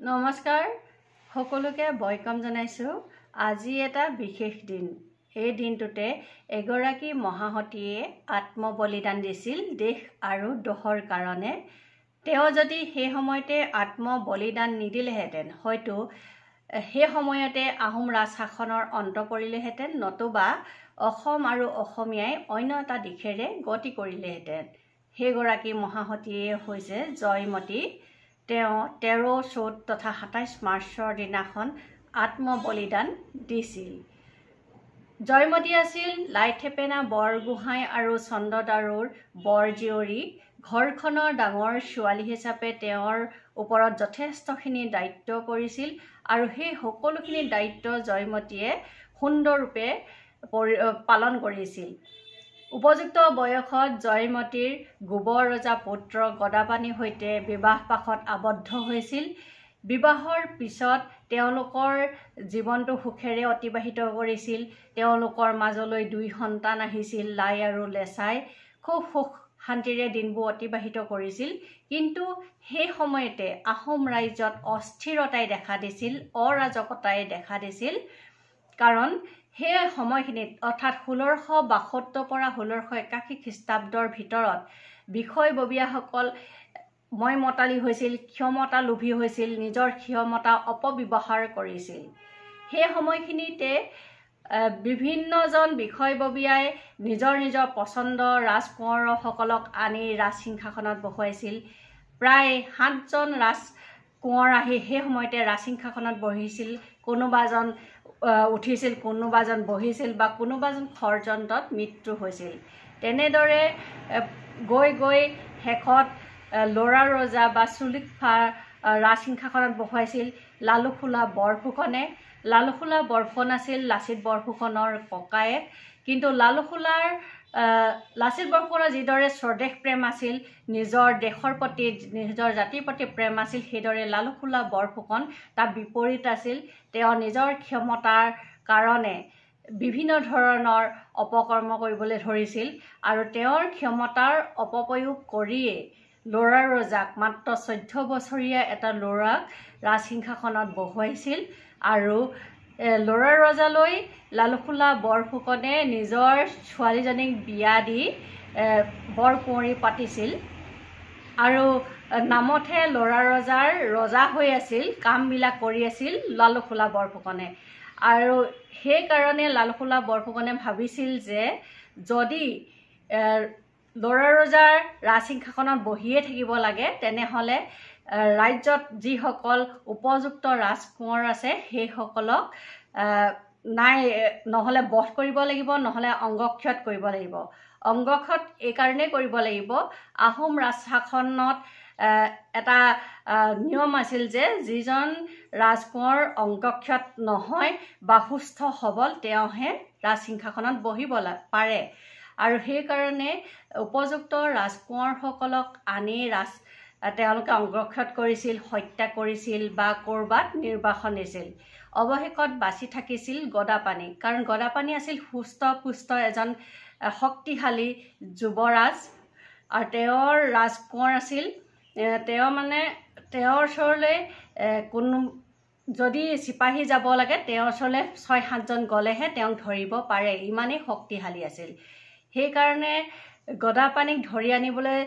নমস্কাৰ সকলোকে বয়কম জনাইছো। আজি এটা বিশেষ দিন। এই দিনটোতে এগৰাকী মহাসতীয়ে আত্মবলিদান দিছিল দেশ আৰু দহৰ কাৰণে। তেওঁ যদি সেই সময়তে আত্মবলিদান নিদিলেহেঁতেন হয়তো সেই সময়তে আহোম ৰাজশাসনৰ অন্ত পৰিলেহেঁতেন, নতুবা অসম আৰু অসমীয়াই অন্য এটা দিশেৰে গতি কৰিলেহেঁতেন। সেইগৰাকী মহাসতীয়ে হৈছে জয়মতী। তেওঁ 13 চ'ত তথা 27 মাৰ্চৰ দিনাখন আত্মবলিদান দিছিল। জয়মতী আছিল লাইথেপেনা বৰগোহাঁই আৰু চন্দ্ৰদাৰোৰ বৰ জীয়ৰী। ঘৰখনৰ ডাঙৰ ছোৱালী হিচাপে তেওঁৰ ওপৰত যথেষ্টখিনি দায়িত্ব পৰিছিল আৰু সেই সকলোখিনি দায়িত্ব জয়মতীয়ে সুন্দৰৰূপে পালন কৰিছিল। উপযুক্ত বয়সত জয়মতীৰ গোবৰ ৰজা পুত্ৰ গদাপাণিৰ সৈতে বিবাহপাশত আবদ্ধ হৈছিল। বিবাহৰ পিছত তেওঁলোকৰ জীৱনটো সুখেৰে অতিবাহিত কৰিছিল। তেওঁলোকৰ মাজলৈ 2 সন্তান আহিছিল, লাই আৰু লেছাই। খুব সুখ শান্তিৰে দিনবোৰ অতিবাহিত কৰিছিল। কিন্তু সেই সময়তে আহোম ৰাজ্যত অস্থিৰতাই দেখা দিছিল, অৰাজকতাই দেখা দিছিল। কাৰণ সেই সময়খিনিত অৰ্থাৎ 1672 পৰা 1681 খ্ৰীষ্টাব্দৰ ভিতৰত বিষয়ববীয়াসকল মইমতালি হৈছিল, ক্ষমতা লোভী হৈছিল, নিজৰ ক্ষমতা অপব্যৱহাৰ কৰিছিল। সেই সময়খিনিতে বিভিন্নজন বিষয়ববীয়াই নিজৰ নিজৰ পচন্দ ৰাজকোঁৱৰসকলক আনি ৰাজসিংহাসনত বহুৱাইছিল। প্ৰায় 7জন ৰাজকোঁৱৰ আহি সেই সময়তে ৰাজসিংহাসনত বহিছিল। কোনোবাজন উঠিছিল, কোনোবাজন বহিছিল বা কোনোবাজন ষড়যন্ত্ৰত মৃত্যু হৈছিল। তেনেদৰে গৈ গৈ শেষত ল'ৰা ৰজা বা চুলুকফা ৰাজসিংহাসনত বহুৱাইছিল লালুখোলা বৰফুকনে। লালুখোলা বৰফুকন আছিল লাচিত বৰফুকনৰ ককায়েক। কিন্তু লাচিত বৰফুকনৰ যিদৰে স্বদেশ প্ৰেম আছিল, নিজৰ দেশৰ প্ৰতি নিজৰ জাতিৰ প্ৰতি প্ৰেম আছিল, সেইদৰে লালুখোলা বৰফুকন তাৰ বিপৰীত আছিল। তেওঁ নিজৰ ক্ষমতাৰ কাৰণে বিভিন্ন ধৰণৰ অপকৰ্ম কৰিবলৈ ধৰিছিল আৰু তেওঁৰ ক্ষমতাৰ অপপ্ৰয়োগ কৰিয়েই ল'ৰা ৰজাক, মাত্ৰ 14 বছৰীয়া এটা ল'ৰাক ৰাজসিংহাসনত বহুৱাইছিল। আৰু ল'ৰা ৰজালৈ লালুখোলা বৰফুকনে নিজৰ ছোৱালীজনীক বিয়া দি বৰকুঁৱৰী পাতিছিল আৰু নামতহে ল'ৰা ৰজাৰ ৰজা হৈ আছিল, কামবিলাক কৰি আছিল লালুখোলা বৰফুকনে। আৰু সেইকাৰণে লালুখোলা বৰফুকনে ভাবিছিল যে যদি ল'ৰা ৰজাৰ ৰাজসিংহাসনত বহিয়ে থাকিব লাগে, তেনেহ'লে ৰাজ্যত যিসকল উপযুক্ত ৰাজকোঁৱৰ আছে সেইসকলক নহ'লে বধ কৰিব লাগিব, নহ'লে অংগক্ষত কৰিব লাগিব। অংগক্ষত এইকাৰণেই কৰিব লাগিব, আহোম ৰাজশাসনত এটা নিয়ম আছিল যে যিজন ৰাজকোঁৱৰ অংগক্ষত নহয় বা সুস্থ সবল তেওঁহে ৰাজসিংহাসনত বহিব পাৰে। আৰু সেইকাৰণে উপযুক্ত ৰাজকোঁৱৰসকলক আনি তেওঁলোকে অংগক্ষত কৰিছিল, হত্যা কৰিছিল বা ক'ৰবাত নিৰ্বাসন দিছিল। অৱশেষত বাচি থাকিছিল গদাপাণি। কাৰণ গদাপাণি আছিল সুস্থ পুষ্ট এজন শক্তিশালী যুৱৰাজ আৰু তেওঁৰ ৰাজকোঁৱৰ আছিল। তেওঁৰ ওচৰলৈ যদি চিপাহী যাব লাগে, তেওঁৰ ওচৰলৈ 6-7জন গ'লেহে তেওঁক ধৰিব পাৰে, ইমানেই শক্তিশালী আছিল। সেইকাৰণে গদাপাণিক ধৰি আনিবলৈ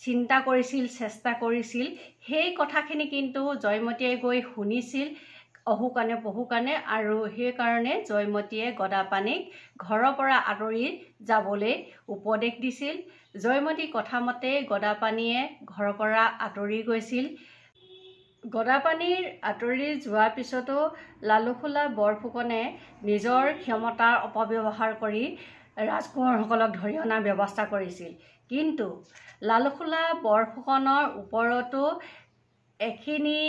চিন্তা কৰিছিল, চেষ্টা কৰিছিল। সেই কথাখিনি কিন্তু জয়মতীয়ে গৈ শুনিছিল অহুকাণে পহুকাণে, আৰু সেইকাৰণে জয়মতীয়ে গদাপাণিক ঘৰৰ পৰা আঁতৰি যাবলৈ উপদেশ দিছিল। জয়মতীৰ কথামতে গদাপাণিয়ে ঘৰৰ পৰা আঁতৰি গৈছিল। গদাপাণিৰ আঁতৰি যোৱাৰ পিছতো লালুখোলা বৰফুকনে নিজৰ ক্ষমতাৰ অপব্যৱহাৰ কৰি ৰাজকোঁৱৰসকলক ধৰি অনাৰ ব্যৱস্থা কৰিছিল। কিন্তু লালুখোলা বৰফুকনৰ ওপৰতো এখিনি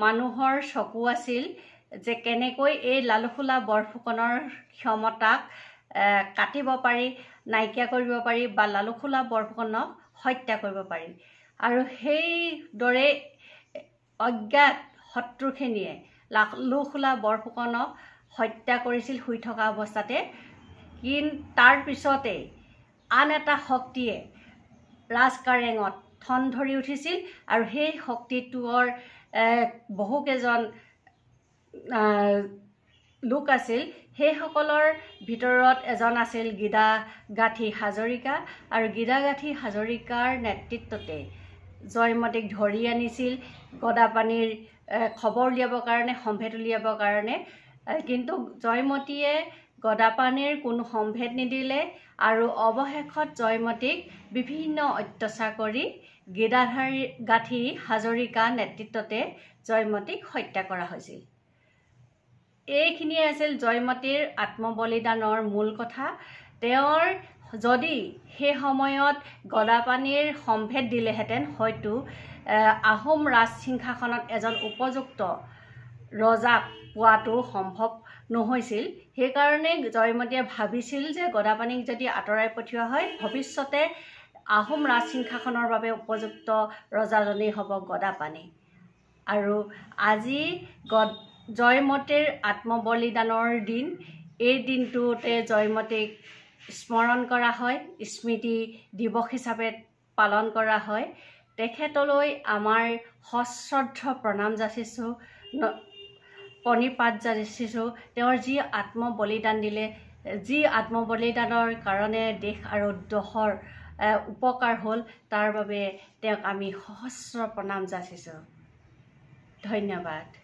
মানুহৰ চকু আছিল যে কেনেকৈ এই লালুখোলা বৰফুকনৰ ক্ষমতাক কাটিব পাৰি, নাইকিয়া কৰিব পাৰি বা লালুখোলা বৰফুকনক হত্যা কৰিব পাৰি। আৰু সেইদৰে অজ্ঞাত শত্ৰুখিনিয়ে লালুখোলা বৰফুকনক হত্যা কৰিছিল শুই থকা অৱস্থাতে। কিন্তু তাৰ পিছতেই আন এটা শক্তিয়ে ৰাজকাৰেঙত ঠন ধৰি উঠিছিল আৰু সেই শক্তিটোৰ বহুকেইজন লোক আছিল। সেইসকলৰ ভিতৰত এজন আছিল গীদাগাথি হাজৰিকা আৰু গীদাগাথি হাজৰিকাৰ নেতৃত্বতে জয়মতীক ধৰি আনিছিল গদাপানীৰ খবৰ উলিয়াবৰ কাৰণে, সম্ভেদ উলিয়াবৰ কাৰণে। কিন্তু জয়মতীয়ে গদাপানীৰ কোনো সম্ভেদ নিদিলে আৰু অৱশেষত জয়মতীক বিভিন্ন অত্যাচাৰ কৰি গীদাগাথি হাজৰিকা নেতৃত্বতে জয়মতীক হত্যা কৰা হৈছিল। এইখিনিয়ে আছিল জয়মতীৰ আত্মবলিদানৰ মূল কথা। তেওঁৰ যদি সেই সময়ত গদাপানীৰ সম্ভেদ দিলেহেঁতেন হয়তো আহোম ৰাজসিংহাসনত এজন উপযুক্ত ৰজাক পোৱাটো সম্ভৱ নহৈছিল। সেইকাৰণে জয়মতীয়ে ভাবিছিল যে গদাপানীক যদি আঁতৰাই পঠিওৱা হয় ভৱিষ্যতে আহোম ৰাজসিংহাসনৰ বাবে উপযুক্ত ৰজাজনেই হ'ব গদাপানী। আৰু আজি জয়মতীৰ আত্মবলিদানৰ দিন। এই দিনটোতে জয়মতীক স্মৰণ কৰা হয়, স্মৃতি দিৱস হিচাপে পালন কৰা হয়। তেখেতলৈ আমাৰ সশ্ৰদ্ধ প্ৰণাম যাচিছোঁ, প্ৰণিপাত যাচিছোঁ। তেওঁৰ যি আত্মবলিদান দিলে, যি আত্মবলিদানৰ কাৰণে দেশ আৰু দহৰ উপকাৰ হ'ল, তাৰ বাবে তেওঁক আমি সহস্ৰ প্ৰণাম যাচিছোঁ। ধন্যবাদ।